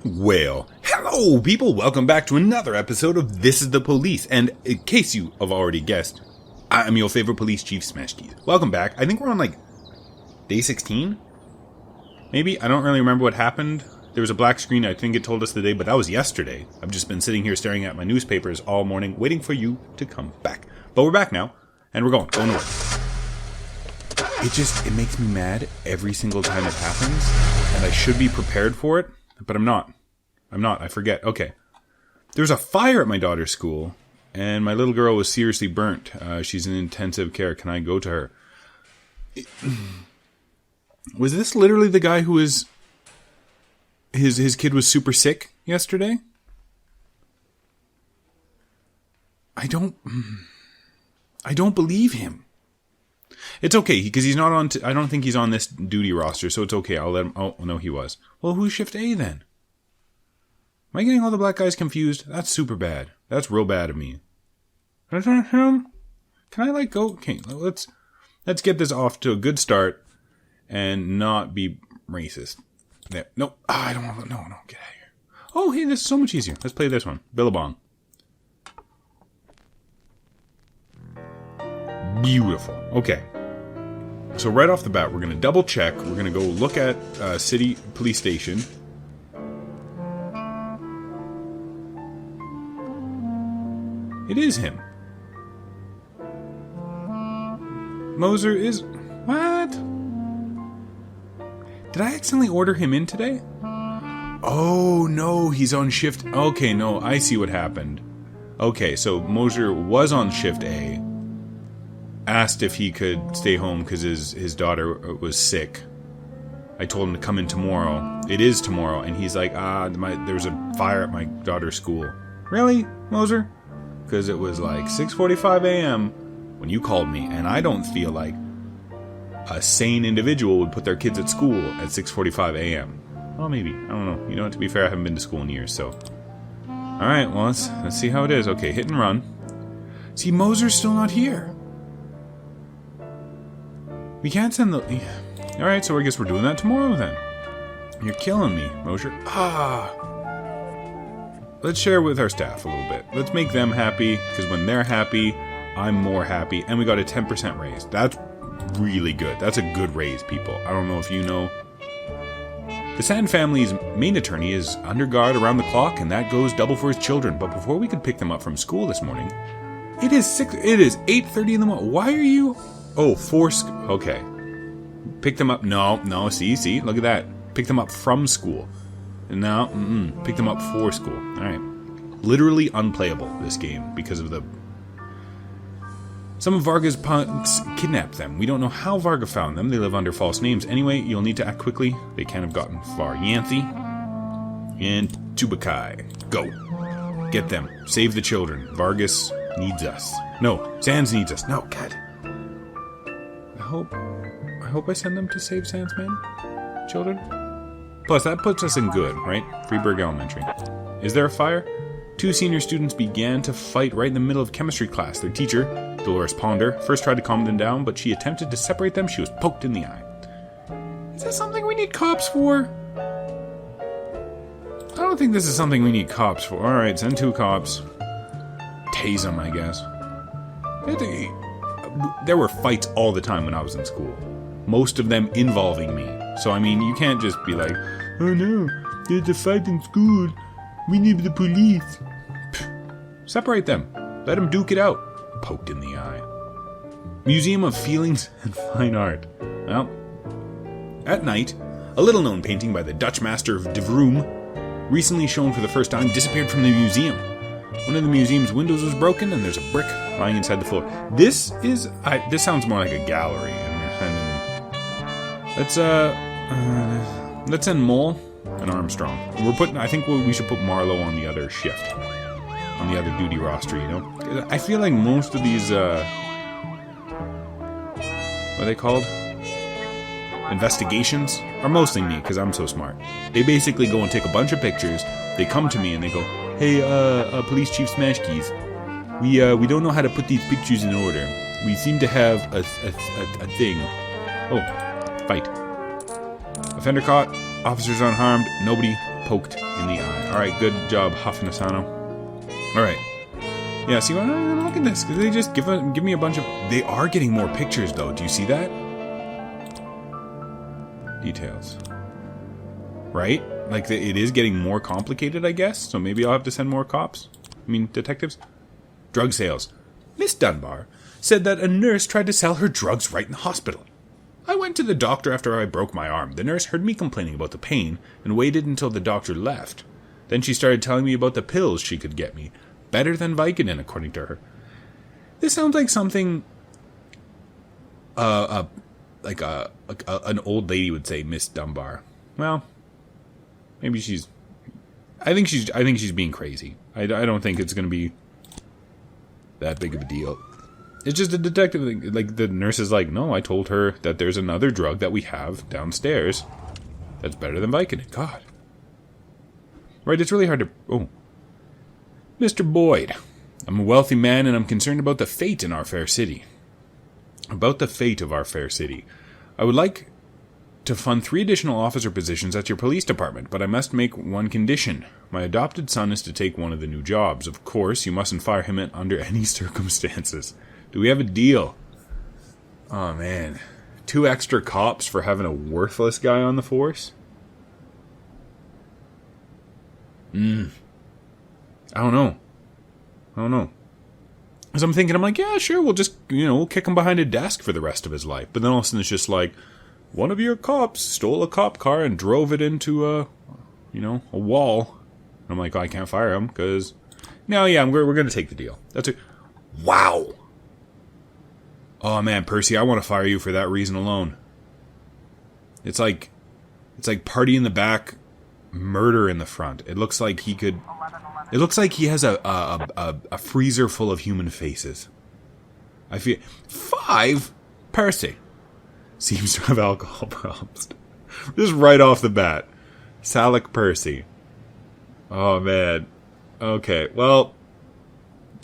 Well, hello people, welcome back to another episode of This is the Police, and in case you have already guessed, I'm your favorite police chief, Smash Keys. Welcome back. I think we're on like day 16? Maybe? I don't really remember what happened. There was a black screen, I think it told us the day, but that was yesterday. I've just been sitting here staring at my newspapers all morning, waiting for you to come back. But we're back now, and we're going to work. It makes me mad every single time it happens, and I should be prepared for it, but I'm not. I forget. Okay. There's a fire at my daughter's school, and my little girl was seriously burnt. She's in intensive care. Can I go to her? Was this literally the guy who was... His kid was super sick yesterday? I don't believe him. It's okay, because he's not on... I don't think he's on this duty roster, so it's okay. I'll let him... Oh, no, he was. Well, who's Shift A then? Am I getting all the black guys confused? That's super bad. That's real bad of me. Can I, like, go... Okay, let's get this off to a good start and not be racist. There. No, I don't want to... No, get out of here. Oh, hey, this is so much easier. Let's play this one. Billabong. Beautiful. Okay. So right off the bat, we're going to double check. We're going to go look at City Police Station. It is him. Moser is... What? Did I accidentally order him in today? Oh, no, he's on shift... Okay, no, I see what happened. Okay, so Moser was on shift A. Asked if he could stay home because his daughter was sick. I told him to come in tomorrow. It is tomorrow, and he's like, there's a fire at my daughter's school. Really, Moser? Because it was like 6:45 a.m. when you called me, and I don't feel like a sane individual would put their kids at school at 6:45 a.m. Well, maybe. I don't know. You know, to be fair, I haven't been to school in years, so... Alright, well, let's see how it is. Okay, hit and run. See, Moser's still not here. We can't send the... Alright, so I guess we're doing that tomorrow then. You're killing me, Moser. Let's share with our staff a little bit. Let's make them happy, because when they're happy, I'm more happy, and we got a 10% raise. That's really good. That's a good raise, people. I don't know if you know. The Sand family's main attorney is under guard around the clock, and that goes double for his children. But before we could pick them up from school this morning, it is 8:30 in the morning. Why are you... Oh, okay. Pick them up. No, see, look at that. Pick them up from school. No, pick them up for school. Alright. Literally unplayable, this game, because of the... Some of Varga's punks kidnapped them. We don't know how Varga found them. They live under false names. Anyway, you'll need to act quickly. They can't have gotten far. Yanthi and Tubakai. Go. Get them. Save the children. Vargas needs us. No, Sans needs us. No, God. I hope I send them to save Sans men? Children? Plus, that puts us in good, right? Freeburg Elementary. Is there a fire? 2 senior students began to fight right in the middle of chemistry class. Their teacher, Dolores Ponder, first tried to calm them down, but she attempted to separate them. She was poked in the eye. Is this something we need cops for? I don't think this is something we need cops for. Alright, send 2 cops. Tase them, I guess. There were fights all the time when I was in school. Most of them involving me. So, I mean, you can't just be like, oh no, there's a fight in school. We need the police. Separate them. Let them duke it out. Poked in the eye. Museum of Feelings and Fine Art. Well, at night, a little-known painting by the Dutch master of De Vroom, recently shown for the first time, disappeared from the museum. One of the museum's windows was broken, and there's a brick lying inside the floor. This sounds more like a gallery. Let's send Mole and Armstrong. I think we should put Marlowe on the other shift, on the other duty roster. You know, I feel like most of these, what are they called? Investigations are mostly me because I'm so smart. They basically go and take a bunch of pictures. They come to me and they go, "Hey, Police Chief Smash Keys, we don't know how to put these pictures in order. We seem to have a thing." Oh. Fight. Offender caught. Officers unharmed. Nobody poked in the eye. Alright, good job, Huff and Asano. Alright. Yeah, see, look at this. They just give me a bunch of... They are getting more pictures, though. Do you see that? Details. Right? Like, it is getting more complicated, I guess. So maybe I'll have to send more cops. I mean, detectives. Drug sales. Miss Dunbar said that a nurse tried to sell her drugs right in the hospital. I went to the doctor after I broke my arm. The nurse heard me complaining about the pain and waited until the doctor left. Then she started telling me about the pills she could get me. Better than Vicodin, according to her. This sounds like something an old lady would say, Miss Dunbar. Well, maybe she's... I think she's being crazy. I don't think it's going to be that big of a deal. It's just a detective thing. Like, the nurse is like, no, I told her that there's another drug that we have downstairs that's better than Vicodin. God. Right, it's really hard to... Oh. Mr. Boyd, I'm a wealthy man and I'm concerned about the fate in our fair city. About the fate of our fair city. I would like to fund 3 additional officer positions at your police department, but I must make one condition. My adopted son is to take one of the new jobs. Of course, you mustn't fire him under any circumstances. Do we have a deal? Oh, man. 2 extra cops for having a worthless guy on the force? I don't know. As I'm thinking, I'm like, yeah, sure, we'll just, we'll kick him behind a desk for the rest of his life. But then all of a sudden it's just like, one of your cops stole a cop car and drove it into a wall. And I'm like, oh, I can't fire him, because... No, yeah, we're going to take the deal. That's it. Wow! Oh, man, Percy, I want to fire you for that reason alone. It's like party in the back, murder in the front. It looks like he could... It looks like he has a freezer full of human faces. I feel... 5? Percy seems to have alcohol problems. Just right off the bat. Salic Percy. Oh, man. Okay, well...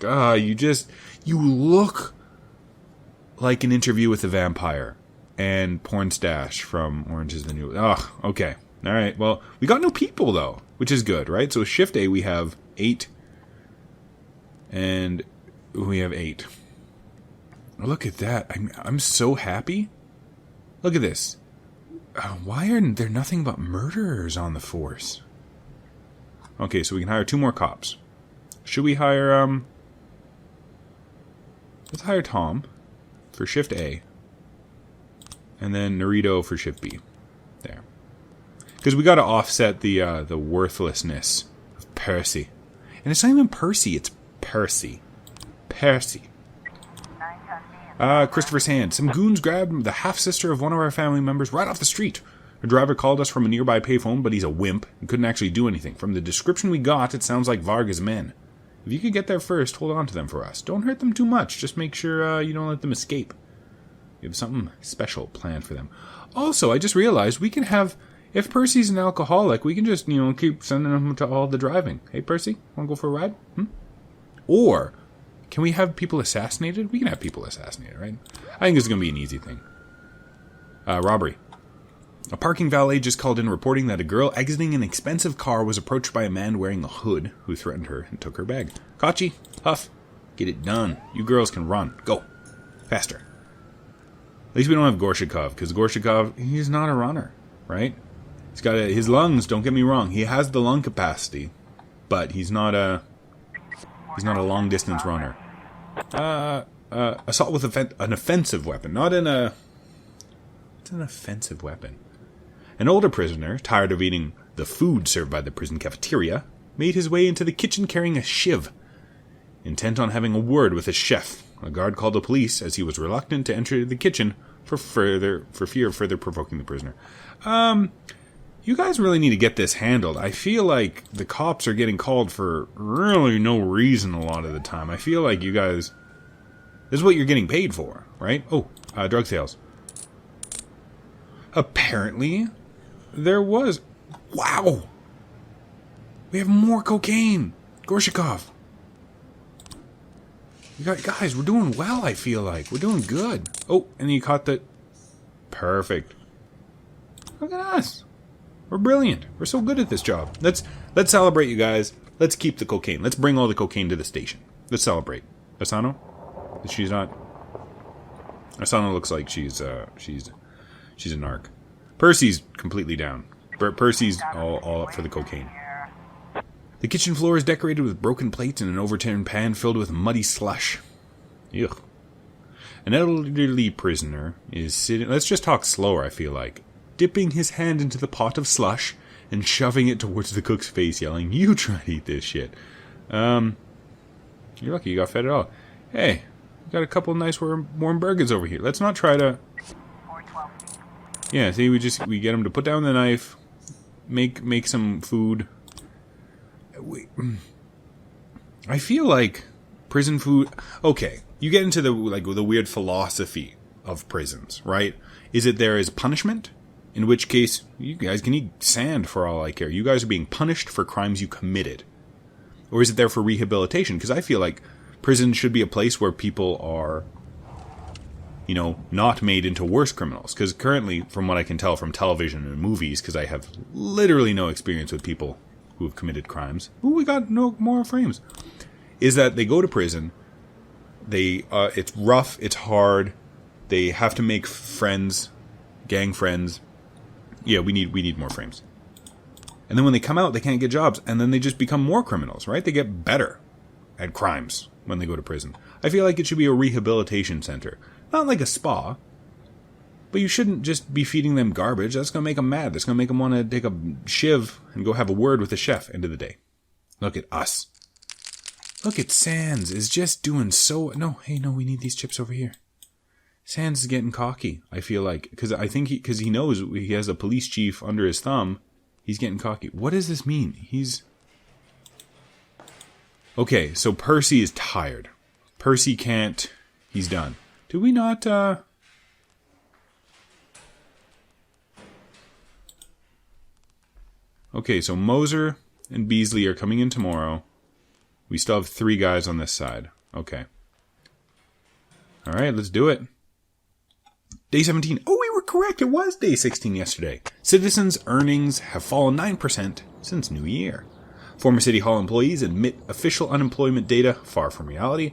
You look like an interview with a vampire. And Porn Stash from Orange is the New... Ugh, okay. Alright, well, we got no people, though. Which is good, right? So Shift A, we have 8. And we have 8. Look at that. I'm so happy. Look at this. Why are there nothing but murderers on the force? Okay, so we can hire 2 more cops. Should we hire, let's hire Tom for Shift A. And then Narito for Shift B. There. Because we got to offset the worthlessness of Percy. And it's not even Percy, it's Percy. Percy. Christopher's hand. Some goons grabbed the half-sister of one of our family members right off the street. Her driver called us from a nearby payphone, but he's a wimp and couldn't actually do anything. From the description we got, it sounds like Varga's men. If you could get there first, hold on to them for us. Don't hurt them too much. Just make sure you don't let them escape. We have something special planned for them. Also, I just realized we can have... If Percy's an alcoholic, we can just, keep sending him to all the driving. Hey, Percy, want to go for a ride? Or... Can we have people assassinated? We can have people assassinated, right? I think this is going to be an easy thing. Robbery. A parking valet just called in reporting that a girl exiting an expensive car was approached by a man wearing a hood who threatened her and took her bag. Kachi, Huff, get it done. You girls can run. Go. Faster. At least we don't have Gorshikov, because Gorshikov, he's not a runner, right? He's got his lungs, don't get me wrong. He has the lung capacity, but he's not a long-distance runner. Assault with an offensive weapon. Not in a... What's an offensive weapon? An older prisoner, tired of eating the food served by the prison cafeteria, made his way into the kitchen carrying a shiv. Intent on having a word with his chef, a guard called the police as he was reluctant to enter the kitchen for fear of further provoking the prisoner. You guys really need to get this handled. I feel like the cops are getting called for really no reason a lot of the time. I feel like you guys... This is what you're getting paid for, right? Oh, drug sales. Apparently, there was... Wow! We have more cocaine! Gorshikov! Guys, we're doing well, I feel like. We're doing good. Oh, and you caught the... Perfect. Look at us. We're brilliant. We're so good at this job. Let's celebrate, you guys. Let's keep the cocaine. Let's bring all the cocaine to the station. Let's celebrate. Asano? She's not... Asano looks like she's a narc. Percy's completely down. Percy's all up for the cocaine. The kitchen floor is decorated with broken plates and an overturned pan filled with muddy slush. Ugh. An elderly prisoner is sitting... Let's just talk slower, I feel like. Dipping his hand into the pot of slush and shoving it towards the cook's face, yelling, "You try to eat this shit." You're lucky you got fed at all. Hey, we got a couple of nice warm burgers over here. Let's not try to... Yeah, see, we get him to put down the knife, make some food. I feel like prison food... Okay, you get into the weird philosophy of prisons, right? Is it there as punishment? In which case, you guys can eat sand for all I care. You guys are being punished for crimes you committed. Or is it there for rehabilitation? Because I feel like prison should be a place where people are, not made into worse criminals. Because currently, from what I can tell from television and movies, because I have literally no experience with people who have committed crimes. Ooh, we got no more frames. Is that they go to prison, it's rough, it's hard, they have to make friends, gang friends. Yeah, we need more frames. And then when they come out, they can't get jobs, and then they just become more criminals, right? They get better at crimes when they go to prison. I feel like it should be a rehabilitation center. Not like a spa, but you shouldn't just be feeding them garbage. That's going to make them mad. That's going to make them want to take a shiv and go have a word with the chef end of the day. Look at us. Look at Sans is just doing so... No, we need these chips over here. Sans is getting cocky, I feel like. Because he knows he has a police chief under his thumb. He's getting cocky. What does this mean? Okay, so Percy is tired. Percy can't... He's done. Do we not, Okay, so Moser and Beasley are coming in tomorrow. We still have 3 guys on this side. Okay. Alright, let's do it. Day 17. Oh, we were correct. It was day 16 yesterday. Citizens' earnings have fallen 9% since New Year. Former City Hall employees admit official unemployment data far from reality.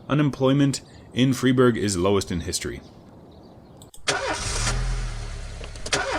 Unemployment in Freiburg is lowest in history.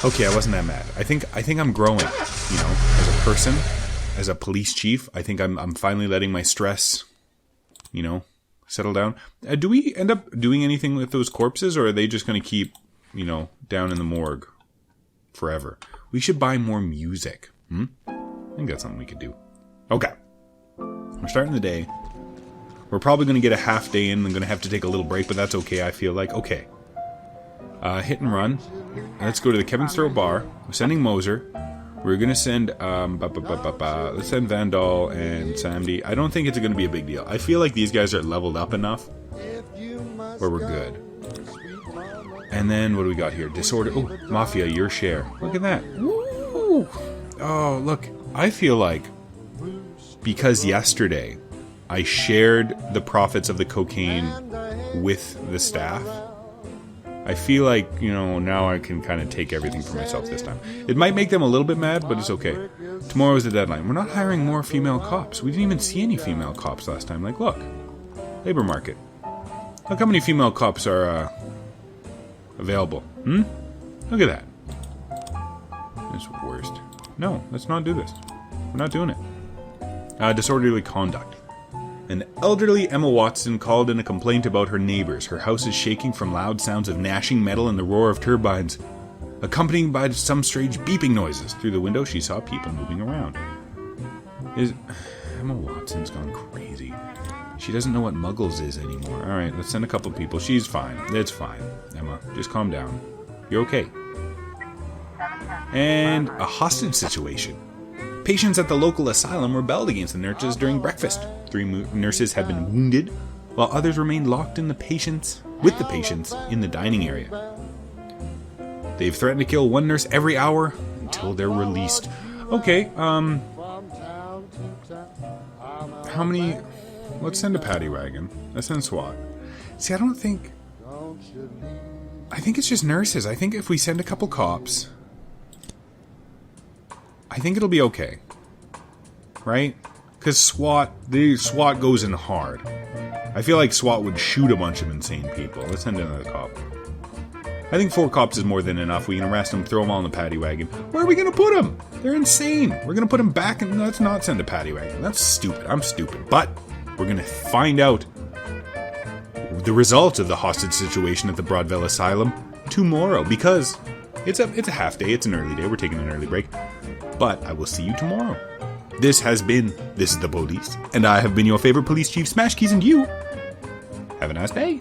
Okay, I wasn't that mad. I think I'm growing, as a person, as a police chief. I think I'm finally letting my stress, settle down. Do we end up doing anything with those corpses, or are they just going to keep, down in the morgue forever? We should buy more music. I think that's something we could do. Okay. We're starting the day. We're probably going to get a half day in. I'm going to have to take a little break, but that's okay, I feel like. Okay. Hit and run. Let's go to the Kevin's Throat Bar. We're sending Moser. We're going to send, let's send Vandal and Samdi. I don't think it's going to be a big deal. I feel like these guys are leveled up enough where we're good. And then, what do we got here? Disorder. Oh, Mafia, your share. Look at that. Woo! Oh, look. I feel like because yesterday I shared the profits of the cocaine with the staff, I feel like, now I can kind of take everything for myself this time. It might make them a little bit mad, but it's okay. Tomorrow is the deadline. We're not hiring more female cops. We didn't even see any female cops last time. Like, look. Labor market. Look how many female cops are available. Look at that. It's worst. No, let's not do this. We're not doing it. Disorderly conduct. An elderly Emma Watson called in a complaint about her neighbors. Her house is shaking from loud sounds of gnashing metal and the roar of turbines, accompanied by some strange beeping noises. Through the window, she saw people moving around. Emma Watson's gone crazy. She doesn't know what Muggles is anymore. Alright, let's send a couple people. She's fine. It's fine. Emma, just calm down. You're okay. And a hostage situation. Patients at the local asylum rebelled against the nurses during breakfast. 3 nurses have been wounded, while others remain locked with the patients in the dining area. They've threatened to kill 1 nurse every hour until they're released. Okay, how many... Let's send a paddy wagon. Let's send SWAT. See, I think it's just nurses. I think if we send a couple cops... I think it'll be okay. Right? Because SWAT goes in hard. I feel like SWAT would shoot a bunch of insane people. Let's send in another cop. I think 4 cops is more than enough. We can arrest them, throw them all in the paddy wagon. Where are we going to put them? They're insane. We're going to put them back, and let's not send a paddy wagon. That's stupid. I'm stupid. But we're going to find out the results of the hostage situation at the Broadville Asylum tomorrow, because it's a half day. It's an early day. We're taking an early break. But I will see you tomorrow. This is the police, and I have been your favorite police chief, Smash Keys, and you have a nice day.